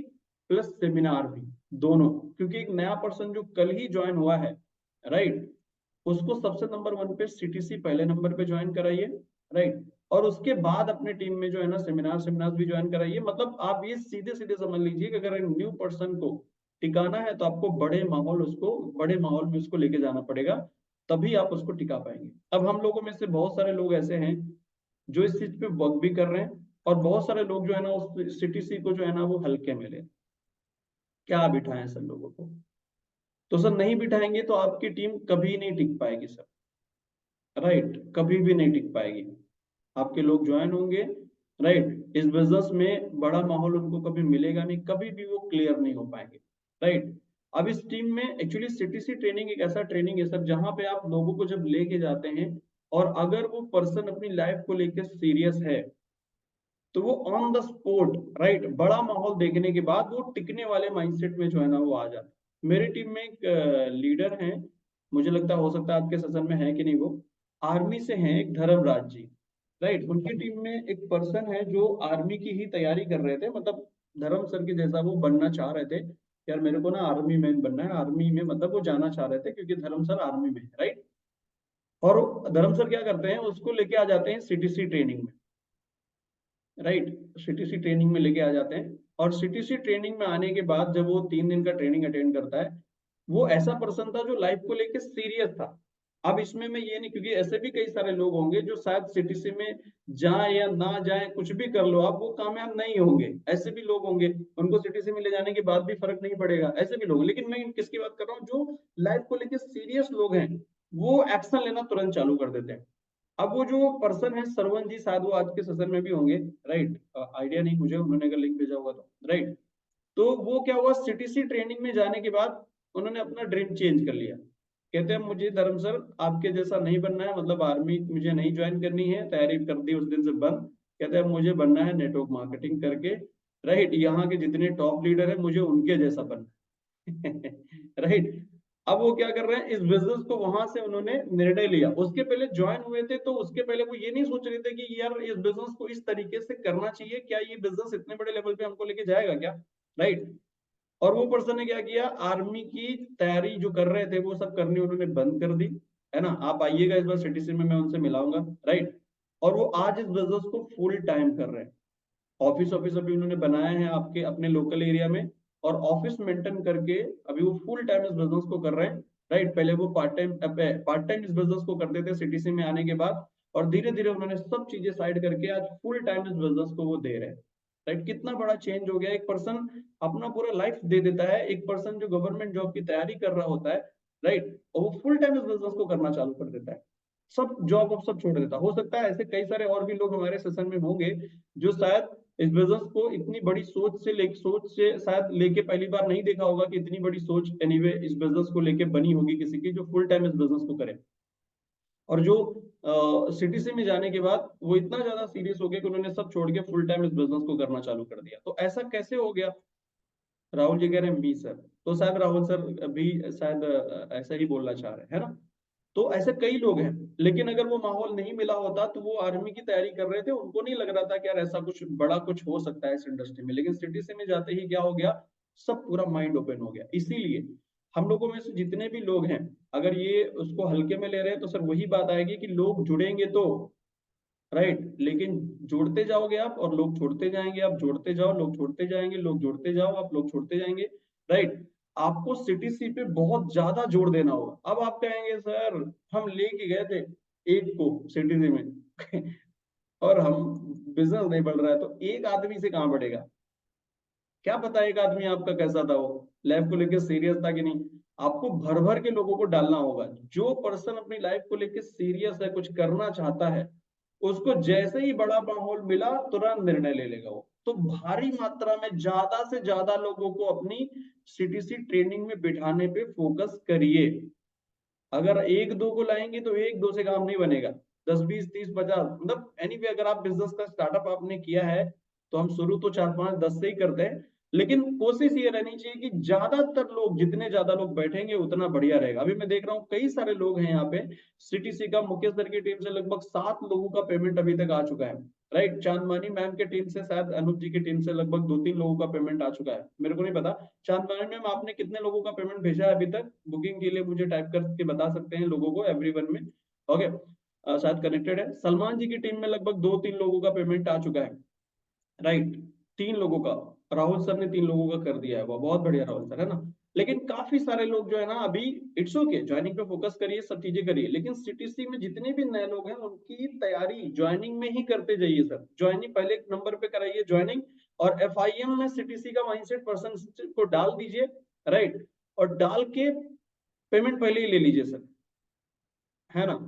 प्लस सेमिनार भी, दोनों। क्योंकि एक नया पर्सन जो कल ही ज्वाइन हुआ है, राइट, उसको सबसे नंबर वन पे सीटीसी पहले नंबर पे ज्वाइन कराइए, राइट। और उसके बाद अपने टीम में जो है ना सेमिनार सेमिनार भी ज्वाइन कराइए। मतलब आप ये सीधे सीधे समझ लीजिए कि अगर एक न्यू पर्सन को टिकाना है तो आपको बड़े माहौल उसको बड़े माहौल में उसको लेके जाना पड़ेगा, तभी आप उसको टिका पाएंगे। अब हम लोगों में से बहुत सारे लोग ऐसे हैं जो इस चीज पे वर्क भी कर रहे हैं, और बहुत सारे लोग जो है ना उस सीटीसी को जो है ना वो हल्के में ले, क्या बिठाएं सर लोगों को? तो सर नहीं बिठाएंगे तो आपकी टीम कभी नहीं टिक पाएगी सर, राइट, कभी भी नहीं टिक पाएगी। आपके लोग ज्वाइन होंगे, राइट, इस बिजनेस में बड़ा माहौल उनको कभी मिलेगा नहीं, कभी भी वो क्लियर नहीं हो पाएंगे, राइट। अब इस टीम में एक्चुअली सीटीसी ट्रेनिंग एक ऐसा ट्रेनिंग है सर जहां पे आप लोगों को जब लेके जाते हैं, और अगर वो पर्सन अपनी लाइफ को लेके सीरियस है तो वो ऑन द स्पॉट, राइट, बड़ा माहौल देखने के बाद वो टिकने वाले माइंडसेट में जो है ना वो आ जाता है। मेरी टीम में एक लीडर है, मुझे लगता है हो सकता है आपके सेशन में है कि नहीं, वो आर्मी से हैं, एक धर्मराज जी, राइट। उनकी टीम में एक पर्सन है जो आर्मी की ही तैयारी कर रहे थे, मतलब धर्म सर के जैसा वो बनना चाह रहे थे, यार मेरे को ना आर्मी मैन बनना है, आर्मी में मतलब वो जाना चाह रहे थे क्योंकि धर्म सर आर्मी में है, राइट। और धर्म सर क्या करते हैं, उसको लेके आ जाते हैं सीटीसी ट्रेनिंग में, राइट, सीटीसी ट्रेनिंग में लेके आ जाते हैं। और सीटीसी ट्रेनिंग में आने के बाद जब वो 3 दिन का ट्रेनिंग अटेंड करता है, वो ऐसा पर्सन था जो लाइफ को लेके सीरियस था। अब इसमें मैं ये नहीं, क्योंकि ऐसे भी कई सारे लोग होंगे जो शायद सीटीसी में जाए या ना जाए, कुछ भी कर लो आप, वो कामयाब नहीं होंगे, ऐसे भी लोग होंगे, उनको सीटीसी में ले जाने के बाद भी फर्क नहीं पड़ेगा, ऐसे भी लोग। लेकिन मैं किसकी बात कर रहा हूँ, जो लाइफ को लेके सीरियस लोग हैं, वो एक्शन लेना तुरंत चालू कर देते हैं। अब वो जो पर्सन है सरवन जी, शायद वो आज के सेशन में भी होंगे, राइट, आइडिया नहीं मुझे, उन्होंने अगर लिंक भेजा होगा तो, राइट। तो वो क्या हुआ, सीटीसी ट्रेनिंग में जाने के बाद उन्होंने अपना ड्रीम चेंज कर लिया। कहते हैं मुझे धर्म सर आपके जैसा नहीं बनना है, मतलब आर्मी मुझे नहीं ज्वाइन करनी है, तैयारी कर दी उस दिन से बंद। कहते हैं मुझे बनना है नेटवर्क मार्केटिंग करके, राइट, यहाँ के जितने टॉप लीडर है मुझे उनके जैसा बनना है। राइट। अब वो क्या कर रहे हैं, इस बिजनेस को वहां से उन्होंने निर्णय लिया। उसके पहले ज्वाइन हुए थे तो उसके पहले वो ये नहीं सोच रहे थे कि यार इस बिजनेस को इस तरीके से करना चाहिए, क्या ये बिजनेस इतने बड़े लेवल पे हमको लेके जाएगा क्या, राइट। और वो पर्सन ने क्या किया, आर्मी की तैयारी जो कर रहे थे वो सब करनी उन्होंने बंद कर दी, है ना। आप आइएगा इस बार सिटीसी में, मैं उनसे मिलाऊंगा, राइट। और वो आज इस बिजनेस को फुल टाइम कर रहे हैं। ऑफिस ऑफिस अभी उन्होंने बनाए हैं आपके अपने लोकल एरिया में, और ऑफिस मेंटेन करके अभी वो फुल टाइम इस बिजनेस को कर रहे हैं, राइट। पहले वो पार्ट टाइम इस बिजनेस को करते थे सीटीसी में आने के बाद, और धीरे धीरे उन्होंने सब चीजें साइड करके आज फुल टाइम इस बिजनेस को वो दे रहे हैं, राइट। कितना बड़ा चेंज हो गया। एक पर्सन अपना पूरा लाइफ दे देता है, एक पर्सन जो गवर्नमेंट जॉब की तैयारी कर रहा होता है, राइट, और वो फुल टाइम इस बिजनेस को करना चालू कर देता है, सब जॉब अब सब छोड़ देता है। हो सकता है ऐसे कई सारे और भी लोग हमारे सेशन में होंगे जो शायद इस बिजनेस को इतनी बड़ी सोच से शायद लेके पहली बार नहीं देखा होगा कि इतनी बड़ी सोच एनीवे इस बिजनेस को लेके बनी होगी किसी की, जो फुल टाइम इस बिजनेस को करे। और जो सीटीसी में जाने के बाद वो इतना ज्यादा सीरियस हो गया कि उन्होंने सब छोड़ के फुल टाइम इस बिजनेस को करना चालू कर दिया। तो ऐसा कैसे हो गया, राहुल जी कह रहे हैं मी सर, तो शायद राहुल सर भी शायद ऐसा ही बोलना चाह रहे हैं, है ना। तो ऐसे कई लोग हैं, लेकिन अगर वो माहौल नहीं मिला होता तो वो आर्मी की तैयारी कर रहे थे, उनको नहीं लग रहा था कि यार ऐसा कुछ बड़ा कुछ हो सकता है इस इंडस्ट्री में। लेकिन सीटीसी में जाते ही क्या हो गया, सब पूरा माइंड ओपन हो गया। इसीलिए हम लोगों में से जितने भी लोग हैं, अगर ये उसको हल्के में ले रहे हैं तो सर वही बात आएगी कि लोग जुड़ेंगे तो, राइट, लेकिन जोड़ते जाओगे आप और लोग छोड़ते जाएंगे, आप जोड़ते जाओ लोग छोड़ते जाएंगे, लोग जोड़ते जाओ आप लोग छोड़ते जाएंगे, राइट। आपको सीटीसी पे बहुत ज्यादा जोर देना होगा। अब आप कहेंगे सर हम लेके गए थे एक को सीटीसी में और हम बिजनेस नहीं बढ़ रहा है, तो एक आदमी से कहाँ बढ़ेगा। क्या पता एक आदमी आपका कैसा था, वो लाइफ को लेकर सीरियस था कि नहीं। आपको भर भर के लोगों को डालना होगा। जो पर्सन अपनी लाइफ को लेकर सीरियस है, कुछ करना चाहता है, उसको जैसे ही बड़ा माहौल मिला तुरंत निर्णय ले लेगा वो। तो भारी मात्रा में ज्यादा से ज्यादा लोगों को अपनी सीटीसी ट्रेनिंग में बिठाने पे फोकस करिए। अगर एक दो को लाएंगे तो एक दो से काम नहीं बनेगा, 10 20 30 50, मतलब एनीवे अगर आप बिजनेस का स्टार्टअप आपने किया है तो हम शुरू तो 4 5 10 से ही करते हैं, लेकिन कोशिश ये रहनी चाहिए कि ज्यादातर लोग, जितने ज्यादा लोग बैठेंगे उतना बढ़िया रहेगा। अभी मैं देख रहा हूँ कई सारे लोग हैं यहाँ पे, सीटीसी का मुकेश सर की टीम से लगभग 7 लोगों का पेमेंट अभी तक आ चुका है, राइट। चांदमानी मैम के टीम से, शायद अनुप जी की टीम से लगभग 2 3 लोगों का पेमेंट आ चुका है, मेरे को नहीं पता। चांदमानी मैम आपने कितने लोगों का पेमेंट भेजा है अभी तक बुकिंग के लिए, मुझे टाइप करके बता सकते हैं लोगों को, एवरीवन में, ओके। शायद कनेक्टेड है। सलमान जी की टीम में लगभग 2 3 लोगों का पेमेंट आ चुका है, राइट, 3 लोगों का। राहुल सर ने 3 लोगों का कर दिया है, वो बहुत बढ़िया राहुल सर, है ना। लेकिन काफी सारे लोग जो है ना अभी, इट्स ओके, ज्वाइनिंग पे फोकस करिए, सब चीजें करिए, लेकिन सीटीसी में जितने भी नए लोग हैं उनकी तैयारी ज्वाइनिंग में ही करते जाइए सर। ज्वाइनिंग पहले एक नंबर पे कराइए ज्वाइनिंग, और एफआईएम में सीटीसी का माइंडसेट पर्सन को डाल दीजिए, राइट, और डाल के पेमेंट पहले ही ले लीजिए सर, है ना,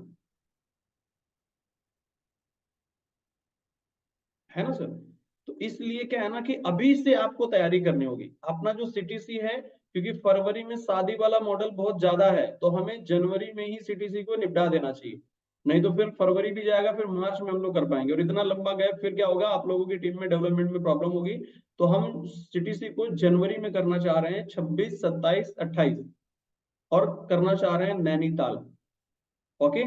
है ना सर। तो इसलिए क्या है ना कि अभी से आपको तैयारी करनी होगी अपना जो सीटीसी है, क्योंकि फरवरी में शादी वाला मॉडल बहुत ज्यादा है, तो हमें जनवरी में ही सीटीसी को निपटा देना चाहिए। नहीं तो फिर फरवरी भी जाएगा, फिर मार्च में हम लोग कर पाएंगे, और इतना लंबा गैप फिर क्या होगा, आप लोगों की टीम में डेवलपमेंट में प्रॉब्लम होगी। तो हम सीटीसी को जनवरी में करना चाह रहे हैं, 26 27 28, और करना चाह रहे हैं नैनीताल, ओके।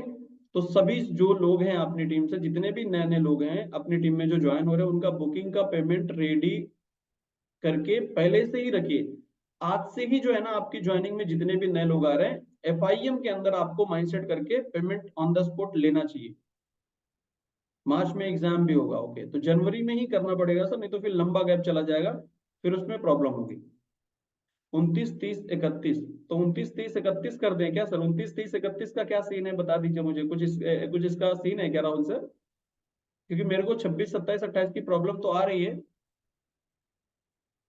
तो सभी जो लोग हैं अपनी टीम से, जितने भी नए नए लोग हैं अपनी टीम में जो ज्वाइन हो रहे हैं, उनका बुकिंग का पेमेंट रेडी करके पहले से ही रखिए। आज से ही जो है ना आपकी ज्वाइनिंग में जितने भी नए लोग आ रहे हैं, एफआईएम के अंदर आपको माइंडसेट करके पेमेंट ऑन द स्पॉट लेना चाहिए। मार्च में एग्जाम भी होगा, ओके, तो जनवरी में ही करना पड़ेगा सर, नहीं तो फिर लंबा गैप चला जाएगा, फिर उसमें प्रॉब्लम होगी। 29 30 31, तो 29 30 31 कर दें क्या सर। 29 30 31 का क्या सीन है, बता दीजिए मुझे, कुछ इसका सीन है क्या राहुल सर, क्योंकि मेरे को 26 27 28 की प्रॉब्लम तो आ रही है।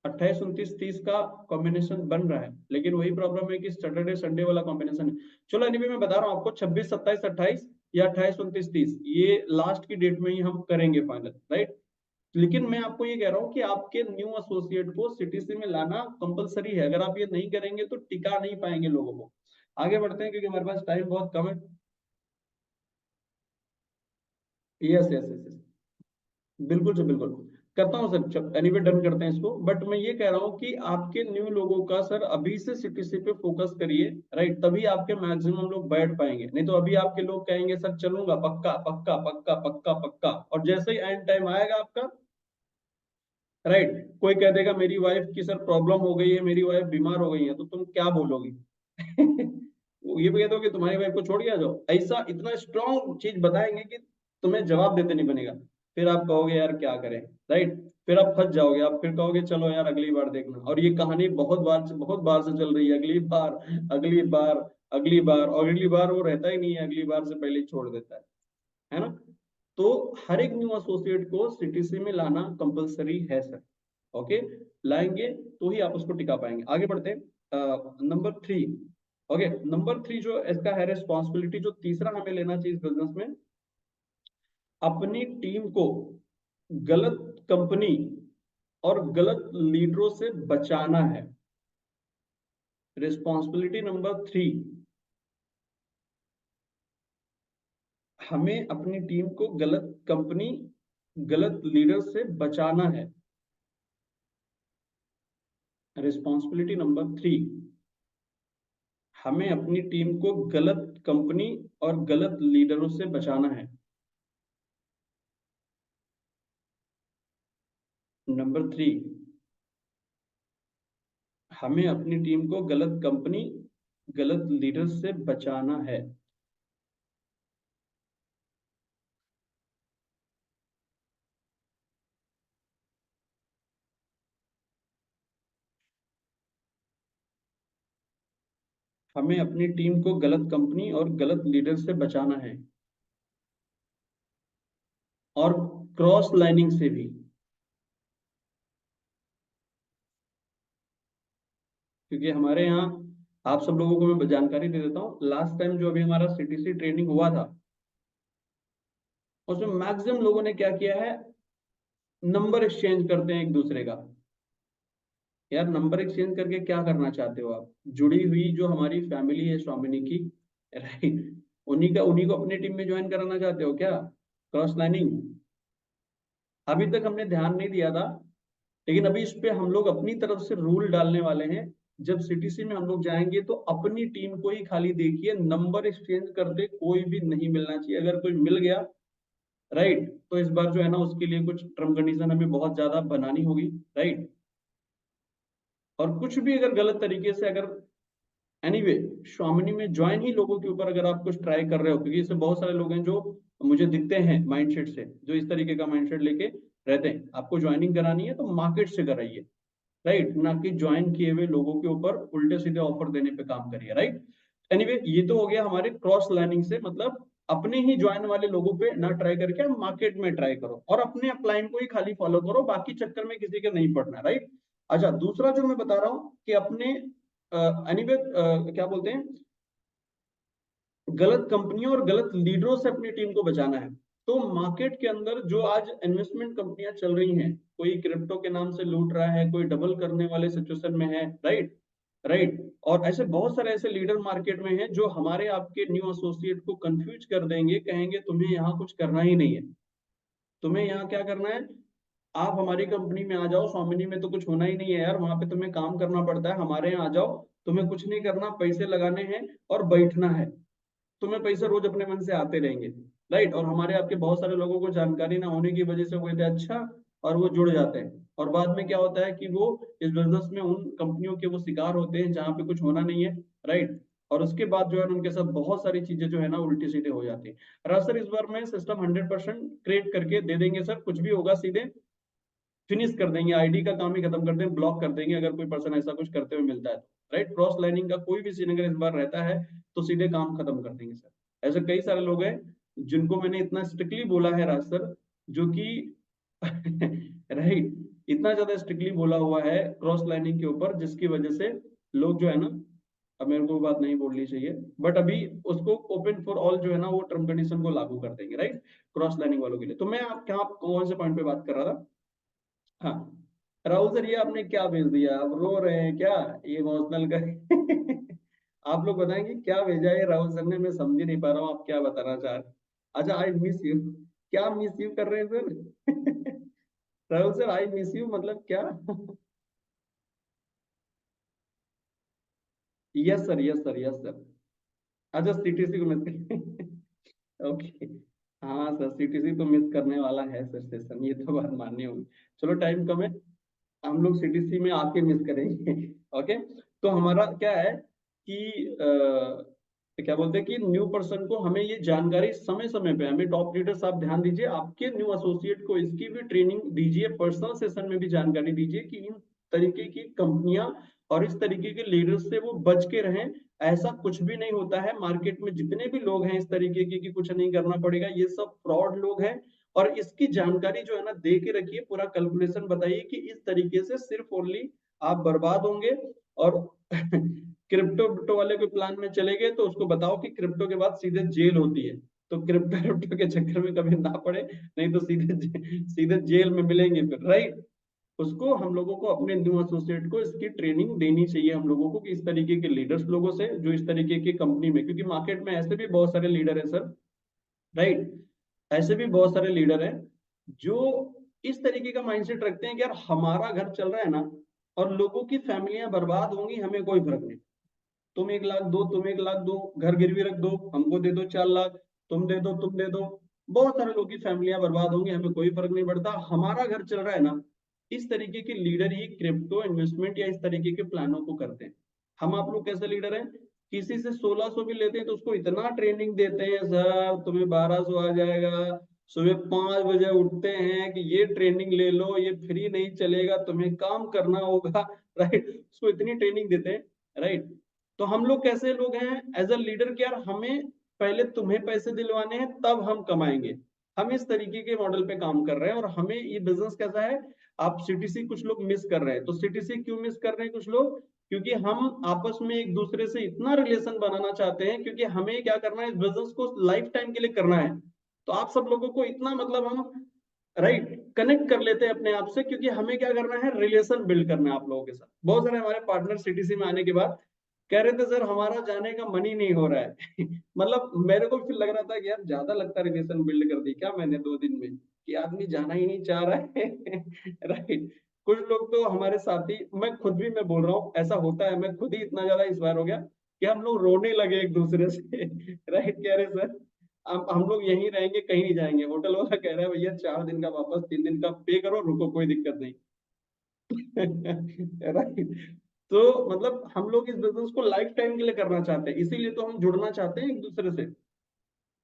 28 29 30 का कॉम्बिनेशन बन रहा है, लेकिन वही प्रॉब्लम है कि सैटरडे संडे वाला कॉम्बिनेशन है। चलो एनीवे मैं बता रहा हूँ आपको, 26 27 28 या 28 29 30, ये लास्ट की डेट में ही हम करेंगे फाइनल, राइट। लेकिन मैं आपको ये कह रहा हूँ कि आपके न्यू एसोसिएट को सीटीसी में लाना कंपलसरी है। अगर आप ये नहीं करेंगे तो टिका नहीं पाएंगे लोगों को। आगे बढ़ते हैं क्योंकि हमारे पास टाइम बहुत कम है। यस यस यस यस, बिल्कुल सर बिल्कुल। करता हूँ सर, एनीवे डन करते हैं इसको। बट मैं ये कह रहा हूँ कि आपके न्यू लोगों का सर अभी से सीटीसी पे फोकस करिए, राइट, तभी आपके मैक्सिमम लोग बैठ पाएंगे। नहीं तो अभी आपके लोग कहेंगे सर चलूंगा पक्का पक्का पक्का पक्का पक्का, और जैसे ही एंड टाइम आएगा आपका, राइट, कोई कह देगा मेरी वाइफ की सर प्रॉब्लम हो गई है, मेरी वाइफ बीमार हो गई है, तो तुम क्या बोलोगी? वो ये भी कह दो कि तुम्हारी वाइफ को छोड़ के आ जाओ, ऐसा इतना स्ट्रॉन्ग चीज बताएंगे कि तुम्हें जवाब देते नहीं बनेगा। फिर आप कहोगे यार क्या करें, राइट, फिर आप फंस जाओगे, आप फिर कहोगे चलो यार अगली बार देखना। और ये कहानी बहुत बार से चल रही है, अगली बार, अगली बार, अगली बार, और अगली बार वो रहता ही नहीं है, अगली बार से पहले ही छोड़ देता है ना? तो हर एक न्यू एसोसिएट को सीटीसी में लाना कंपलसरी है सर। ओके, लाएंगे तो ही आप उसको टिका पाएंगे। आगे बढ़ते हैं, नंबर 3। ओके, नंबर 3 जो इसका है रिस्पॉन्सिबिलिटी, जो तीसरा हमें लेना चाहिए इस बिजनेस में, अपनी टीम को गलत कंपनी और गलत लीडरों से बचाना है। रिस्पॉन्सिबिलिटी नंबर 3, हमें अपनी टीम को गलत कंपनी, गलत लीडर से बचाना है। रिस्पॉन्सिबिलिटी नंबर 3, हमें अपनी टीम को गलत कंपनी और गलत लीडरों से बचाना है। नंबर 3, हमें अपनी टीम को गलत कंपनी, गलत लीडर से बचाना है। हमें अपनी टीम को गलत कंपनी और गलत लीडर से बचाना है, और क्रॉस लाइनिंग से भी। क्योंकि हमारे यहाँ, आप सब लोगों को मैं जानकारी दे देता हूँ, लास्ट टाइम जो अभी हमारा सीटीसी ट्रेनिंग हुआ था, उसमें मैक्सिमम लोगों ने क्या किया है, नंबर एक्सचेंज करते हैं एक दूसरे का। यार नंबर एक्सचेंज करके क्या करना चाहते हो आप? जुड़ी हुई जो हमारी फैमिली है स्वामिनी की, राइट, उन्हीं को अपनी टीम में ज्वाइन कराना चाहते हो क्या? क्रॉस लाइनिंग अभी तक हमने ध्यान नहीं दिया था, लेकिन अभी इस पे हम लोग अपनी तरफ से रूल डालने वाले हैं। जब सीटीसी में हम लोग जाएंगे तो अपनी टीम को ही खाली देखिए, नंबर एक्सचेंज करते कोई भी नहीं मिलना चाहिए। अगर कोई मिल गया, राइट, तो इस बार जो है ना उसके लिए कुछ टर्म कंडीशन हमें बहुत ज्यादा बनानी होगी, राइट। और कुछ भी अगर गलत तरीके से, अगर एनीवे स्वामिनी में ज्वाइन ही लोगों के ऊपर अगर आप कुछ ट्राई कर रहे हो, क्योंकि इससे बहुत सारे लोग हैं जो मुझे दिखते हैं माइंडसेट से, जो इस तरीके का माइंडसेट लेके रहते हैं। आपको ज्वाइनिंग करानी है तो मार्केट से कराइए, राइट, ना कि ज्वाइन किए हुए लोगों के ऊपर उल्टे सीधे ऑफर देने पे काम करिए, राइट। एनीवे ये तो हो गया हमारे क्रॉस लाइनिंग से, मतलब अपने ही ज्वाइन वाले लोगों पे ना ट्राई करके मार्केट में ट्राई करो, और अपने अपलाइन को ही खाली फॉलो करो, बाकी चक्कर में किसी के नहीं पड़ना, राइट। अच्छा, दूसरा जो मैं बता रहा हूँ कि अपने एनीवे क्या बोलते हैं, गलत कंपनियों और गलत लीडरों से अपनी टीम को बचाना है। तो मार्केट के अंदर जो आज इन्वेस्टमेंट कंपनियां चल रही हैं, कोई क्रिप्टो के नाम से लूट रहा है, कोई डबल करने वाले सिचुएशन में है, राइट, राइट, और ऐसे बहुत सारे ऐसे लीडर मार्केट में हैं जो हमारे आपके न्यू एसोसिएट को कंफ्यूज कर देंगे, कहेंगे तुम्हें यहाँ कुछ करना ही नहीं है। तुम्हें यहाँ क्या करना है, आप हमारी कंपनी में आ जाओ, स्वामिनी में तो कुछ होना ही नहीं है यार, वहां पे तुम्हें काम करना पड़ता है, हमारे यहाँ आ जाओ, तुम्हें कुछ नहीं करना, पैसे लगाने हैं और बैठना है, तुम्हें पैसे रोज अपने मन से आते रहेंगे, राइट। और हमारे आपके बहुत सारे लोगों को जानकारी ना होने की वजह से वो कहते हैं अच्छा, और वो जुड़ जाते हैं, और बाद में क्या होता है कि वो इस बिजनेस में उन कंपनियों के वो शिकार होते हैं जहां पे कुछ होना नहीं है, राइट। और उसके बाद जो है ना उनके साथ बहुत सारी चीजें जो है ना उल्टी सीधे हो जाती है। राज सर इस बार में सिस्टम 100% क्रिएट करके दे देंगे सर, कुछ भी होगा सीधे फिनिश कर देंगे, आईडी का काम ही खत्म कर देंगे, ब्लॉक कर देंगे अगर कोई पर्सन ऐसा कुछ करते हुए मिलता है तो, राइट। क्रॉस लाइनिंग का कोई भी सीन अगर इस बार रहता है तो सीधे काम खत्म कर देंगे सर। ऐसे कई सारे लोग हैं जिनको मैंने इतना स्ट्रिक्टली बोला है राज सर, जो कि राइट, इतना ज्यादा स्ट्रिक्टली बोला हुआ है क्रॉस लाइनिंग के ऊपर, जिसकी वजह से लोग जो है ना, अब मेरे को वो बात नहीं बोलनी चाहिए, बट अभी उसको ओपन फॉर ऑल जो है ना वो टर्म कंडीशन को लागू कर देंगे, राइट, क्रॉस लाइनिंग वालों के लिए। तो मैं आप क्या, आप कौन से पॉइंट पे बात कर रहा था? हाँ, राहुल सर ये आपने क्या भेज दिया, आप रो रहे हैं क्या, ये इमोशनल कर आप लोग बताएंगे क्या भेजा है राहुल सर ने, मैं समझ ही नहीं पा रहा हूँ आप क्या बताना चाह रहे हैं। अच्छा, आई मिस यू, क्या मिस यू कर रहे हैं sir Rahul sir I miss you मतलब क्या yes sir, yes sir, yes sir. अच्छा, सीटीसी को मिस ओके। हाँ सर, सीटीसी तो मिस करने वाला है सर सेशन, ये तो बात माननी होगी। चलो टाइम कम है, हम लोग सीटीसी में आके मिस करेंगे ओके। तो हमारा क्या है कि क्या बोलते हैं कि न्यू पर्सन को हमें ये जानकारी समय समय पे, हमें टॉप लीडर्स आप ध्यान दीजिए, आपके न्यू एसोसिएट को इसकी भी ट्रेनिंग दीजिए, पर्सनल सेशन में भी जानकारी दीजिए कि इन तरीके की कंपनियां और इस तरीके के लीडर्स से वो बच के रहें। ऐसा कुछ भी नहीं होता है, मार्केट में जितने भी लोग हैं इस तरीके के कि कुछ नहीं करना पड़ेगा, ये सब फ्रॉड लोग हैं। और इसकी जानकारी जो है ना दे के रखिए, पूरा कैलकुलेशन बताइए कि इस तरीके से सिर्फ ओनली आप बर्बाद होंगे। और क्रिप्टो वाले के प्लान में चले गए तो उसको बताओ कि क्रिप्टो के बाद सीधे जेल होती है, तो क्रिप्टो के चक्कर में कभी ना पड़े, नहीं तो सीधे जेल में मिलेंगे फिर, राइट। उसको हम लोगों को अपने न्यू एसोसिएट को इसकी ट्रेनिंग देनी चाहिए हम लोगों को कि इस तरीके के लीडर्स लोगों से जो इस तरीके की कंपनी में, क्योंकि मार्केट में ऐसे भी बहुत सारे लीडर है सर, राइट। ऐसे भी बहुत सारे लीडर हैं जो इस तरीके का माइंडसेट रखते हैं कि यार हमारा घर चल रहा है ना, और लोगों की फैमिलियां बर्बाद होंगी, हमें कोई फर्क नहीं। तुम 1 लाख दो, तुम 1 लाख दो, घर गिरवी रख दो, हमको दे दो 4 लाख, तुम दे दो, तुम दे दो, बहुत सारे लोगों की फैमिलियां बर्बाद होंगी, हमें कोई फर्क नहीं पड़ता, हमारा घर चल रहा है ना। इस तरीके के लीडर ही क्रिप्टो इन्वेस्टमेंट या इस तरीके के प्लानों को करते हैं। हम आप लोग कैसे लीडर हैं, किसी से 1600 भी लेते हैं तो उसको इतना ट्रेनिंग देते हैं, सर तुम्हें 1200 आ जाएगा, सुबह 5 बजे उठते हैं कि ये ट्रेनिंग ले लो, ये फ्री नहीं चलेगा, तुम्हें काम करना होगा राइट, उसको इतनी ट्रेनिंग देते हैं, राइट। तो हम लोग कैसे लोग हैं एज अ लीडर कि यार हमें पहले तुम्हें पैसे दिलवाने हैं तब हम कमाएंगे। हम इस तरीके के मॉडल पे काम कर रहे हैं, और हमें ये बिजनेस कैसा है, आप सीटीसी कुछ लोग मिस कर रहे हैं, तो सीटीसी क्यों मिस कर रहे हैं कुछ लोग, क्योंकि हम आपस में एक दूसरे से इतना रिलेशन बनाना चाहते हैं, क्योंकि हमें क्या करना है, इस बिजनेस को लाइफ टाइम के लिए करना है। तो आप सब लोगों को इतना मतलब हम राइट कनेक्ट कर लेते हैं अपने आप से, क्योंकि हमें क्या करना है, रिलेशन बिल्ड करना है आप लोगों के साथ। बहुत सारे हमारे पार्टनर सीटीसी में आने के बाद कह रहे थे सर हमारा जाने का मन ही नहीं हो रहा है मतलब मेरे को फिर लग रहा था कि यार ज्यादा लगता है रिलेशन बिल्ड कर दी क्या मैंने 2 दिन में, कि आदमी जाना ही नहीं चाह रहा है राइट। कुछ लोग तो हमारे साथी, मैं खुद भी मैं बोल रहा हूँ ऐसा होता है, मैं खुद ही इतना ज्यादा इस बार हो गया कि हम लोग रोने लगे एक दूसरे से राइट, कह रहे सर हम लोग यहीं रहेंगे, कहीं नहीं जाएंगे। होटल वाला कह रहा है भैया 4 दिन का वापस, 3 दिन का पे करो, रुको कोई दिक्कत नहीं राइट। तो मतलब हम लोग इस बिजनेस को लाइफ टाइम के लिए करना चाहते हैं, इसीलिए तो हम जुड़ना चाहते हैं एक दूसरे से,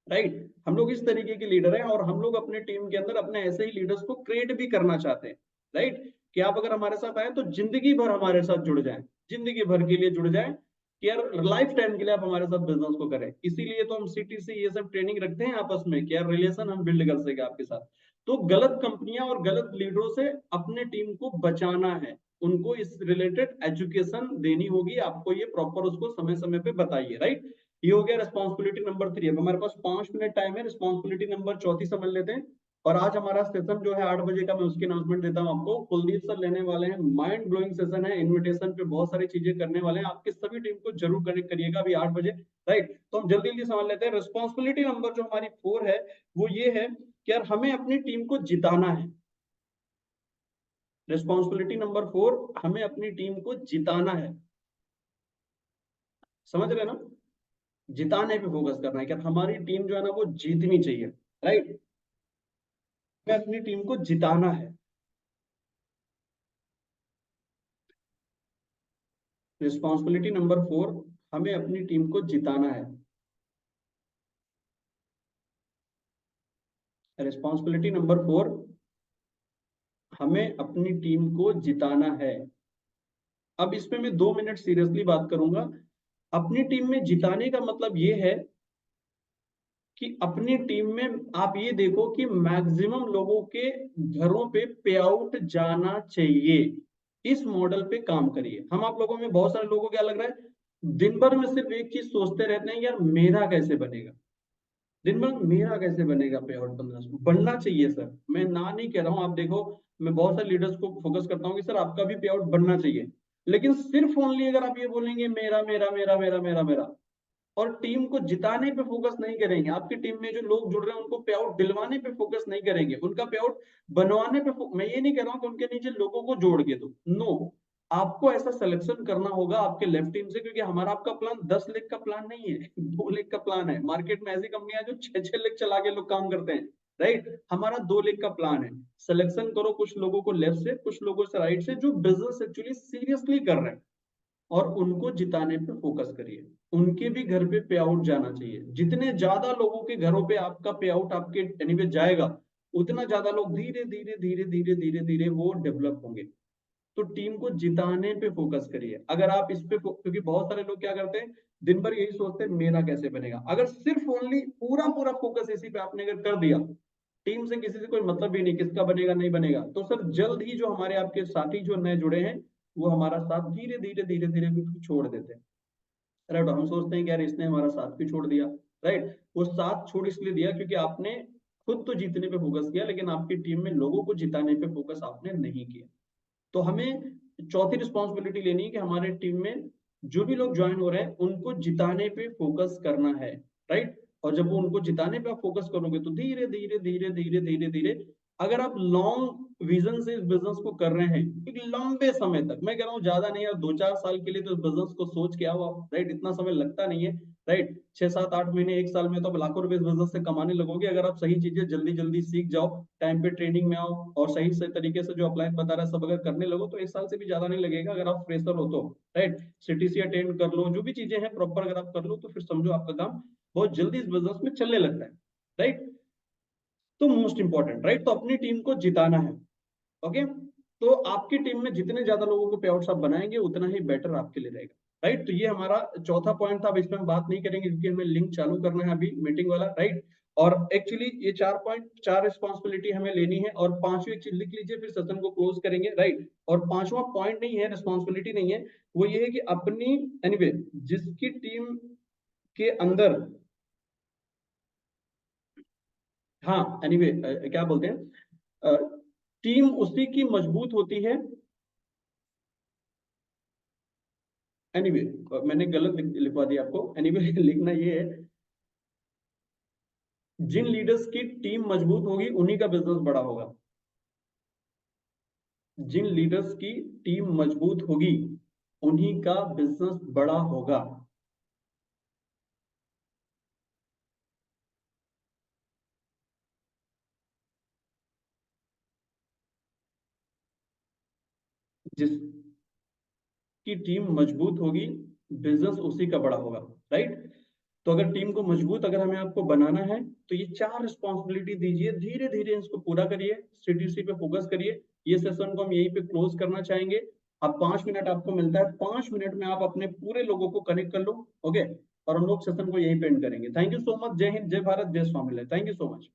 राइट। हम लोग इस तरीके के लीडर हैं, और हम लोग अपने टीम के अंदर अपने ऐसे ही लीडर्स को क्रिएट भी करना चाहते हैं, राइट। कि आप अगर हमारे साथ आए तो जिंदगी भर हमारे साथ जुड़ जाए, जिंदगी भर के लिए जुड़ जाए, कि यार लाइफ टाइम के लिए आप हमारे साथ बिजनेस को करें। इसीलिए तो हम सीटीसी ये सब ट्रेनिंग रखते हैं आपस में, कि यार रिलेशन हम बिल्ड कर सके आपके साथ। तो गलत कंपनियां और गलत लीडरों से अपने टीम को बचाना है, उनको इस रिलेटेड एजुकेशन देनी होगी, आपको ये प्रॉपर उसको समय समय पे बताइए, राइट। ये हो गया रिस्पॉन्सिबिलिटी नंबर 3। अब हमारे पास 5 मिनट टाइम है, रिस्पॉन्सिबिलिटी नंबर 4 समझ लेते हैं। और आज हमारा सेशन जो है 8 बजे का, मैं उसकी अनाउंसमेंट देता हूँ आपको। कुलदीप सर लेने वाले हैं, माइंड ब्लोइंग सेशन है, इनविटेशन पे बहुत सारी चीजें करने वाले हैं, आपके सभी टीम को जरूर कनेक्ट करिएगा अभी 8 बजे, राइट। तो हम जल्दी जल्दी समझ लेते हैं। रिस्पॉन्सिबिलिटी नंबर जो हमारी 4 है, वो ये है कि यार हमें अपनी टीम को जिताना है। रिस्पॉन्सिबिलिटी नंबर 4, हमें अपनी टीम को जिताना है, समझ रहे ना, जिताने पे फोकस करना है कि हमारी टीम जो है ना वो जीतनी चाहिए, राइट। हमें अपनी टीम को जिताना है। रिस्पॉन्सिबिलिटी नंबर 4, हमें अपनी टीम को जिताना है। रिस्पॉन्सिबिलिटी नंबर 4, हमें अपनी टीम को जिताना है। अब इसमें मैं 2 मिनट सीरियसली बात करूंगा। अपनी टीम में जिताने का मतलब ये है कि अपनी टीम में आप ये देखो कि मैक्सिमम लोगों के घरों पे पे आउट जाना चाहिए। इस मॉडल पे काम करिए। हम आप लोगों में बहुत सारे लोगों को क्या लग रहा है, दिन भर में सिर्फ एक चीज सोचते रहते हैं, यार मेरा कैसे बनेगा, दिन भर मेरा कैसे बनेगा पे आउट 1500? बनना चाहिए सर, मैं ना नहीं कह रहा हूँ। आप देखो, मैं बहुत सारे लीडर्स को फोकस करता हूँ कि सर आपका भी पे आउट बनना चाहिए, लेकिन सिर्फ ओनली अगर आप ये बोलेंगे मेरा मेरा मेरा मेरा मेरा मेरा, और टीम को जिताने पे फोकस नहीं करेंगे, आपकी टीम में जो लोग जुड़ रहे हैं उनको पे आउट दिलवाने पे फोकस नहीं करेंगे, उनका पे आउट बनवाने पे मैं ये नहीं कह रहा हूँ कि उनके नीचे लोगों को जोड़ के दो, नो। आपको ऐसा सिलेक्शन करना होगा आपके लेफ्ट टीम से, क्योंकि हमारा आपका प्लान 10 लाख का प्लान नहीं है, 2 लाख का प्लान है। मार्केट में ऐसी कंपनियां जो 6-6 लाख चला के लोग काम करते हैं, राइट। हमारा 2 लाख का प्लान है। सिलेक्शन करो कुछ लोगों को लेफ्ट से, कुछ लोगों से राइट से, जो बिजनेस एक्चुअली सीरियसली कर रहे हैं, और उनको जिताने पे फोकस करिए। उनके भी घर पे पे आउट जाना चाहिए। जितने ज्यादा लोगों के घरों पे आपका पे आउट आपके एनीवे जाएगा, उतना ज्यादा लोग धीरे धीरे धीरे धीरे धीरे धीरे वो डेवलप होंगे। तो टीम को जिताने पे फोकस करिए। अगर आप इस पे क्योंकि बहुत सारे लोग क्या करते हैं, दिन भर यही सोचते हैं मेरा कैसे बनेगा। अगर सिर्फ ओनली पूरा पूरा फोकस इसी पे आपने अगर कर दिया, टीम से किसी से कोई मतलब भी नहीं किसका बनेगा नहीं बनेगा, तो सर जल्द ही जो हमारे आपके साथी जो नए जुड़े हैं, वो हमारा साथ धीरे धीरे धीरे धीरे छोड़ देते हैं, राइट। हम सोचते हैं कि यार इसने हमारा साथ भी छोड़ दिया, राइट। वो साथ छोड़ इसलिए दिया क्योंकि आपने खुद तो जीतने पे फोकस किया, लेकिन आपकी टीम में लोगों को जिताने पे फोकस आपने नहीं किया। तो हमें चौथी रिस्पॉन्सिबिलिटी लेनी है कि हमारे टीम में जो भी लोग ज्वाइन हो रहे हैं उनको जिताने पे फोकस करना है, राइट। और जब वो उनको जिताने पे आप फोकस करोगे तो धीरे धीरे धीरे धीरे धीरे धीरे, अगर आप लॉन्ग विजन से इस बिजनेस को कर रहे हैं, एक लंबे समय तक, मैं कह रहा हूँ ज्यादा नहीं यार, 2-4 साल के लिए तो इस बिजनेस को सोच के आओ आप, राइट। इतना समय लगता नहीं है, राइट। 6-7-8 महीने 1 साल में तो आप लाखों रुपए इस बिजनेस से कमाने लगोगे, अगर आप सही चीजें जल्दी जल्दी सीख जाओ, टाइम पे ट्रेनिंग में आओ, और सही से तरीके से जो अपलाइन बता रहा है सब अगर करने लगो, तो 1 साल से भी ज्यादा नहीं लगेगा अगर आप फ्रेशर हो तो, राइट। सीटीसी अटेंड कर लो, जो भी चीजें हैं प्रॉपर अगर आप कर लो, तो फिर समझो आपका काम बहुत जल्दी इस बिजनेस में चलने लगता है, राइट। तो मोस्ट इंपॉर्टेंट, राइट, तो अपनी टीम को जिताना है। ओके। तो आपकी टीम में जितने ज्यादा लोगों को पे आउट्स आप बनाएंगे उतना ही बेटर आपके लिए रहेगा, राइट। तो ये हमारा चौथा पॉइंट था। अब इसमें हम बात नहीं करेंगे क्योंकि हमें लिंक चालू करना है अभी मीटिंग वाला, राइट। और एक्चुअली ये 4 पॉइंट 4 रिस्पॉन्सिबिलिटी हमें लेनी है, और पांचवी एक चीज लिख लीजिए, फिर सेशन को क्लोज करेंगे, राइट। और पांचवा पॉइंट नहीं है, रिस्पॉन्सिबिलिटी नहीं है, वो ये है कि अपनी एनीवे जिसकी टीम के अंदर, हाँ एनीवे क्या बोलते हैं, टीम उसी की मजबूत होती है। एनीवे मैंने गलत लिखवा दिया आपको। एनीवे लिखना ये है, जिन लीडर्स की टीम मजबूत होगी उन्हीं का बिजनेस बड़ा होगा। जिन लीडर्स की टीम मजबूत होगी उन्हीं का बिजनेस बड़ा होगा। जिसकी टीम मजबूत होगी बिजनेस उसी का बड़ा होगा, राइट। तो अगर टीम को मजबूत अगर हमें आपको बनाना है, तो ये 4 रिस्पॉन्सिबिलिटी दीजिए, धीरे धीरे इसको पूरा करिए, सीटीसी पे फोकस करिए। ये सेशन को हम यहीं पे क्लोज करना चाहेंगे। अब 5 मिनट आपको मिलता है, 5 मिनट में आप अपने पूरे लोगों को कनेक्ट कर लो, ओके। और हम लोग सेशन को यहीं पे एंड करेंगे। Thank you so much. जय हिंद, जय भारत, जय स्वामिलय। Thank you so much.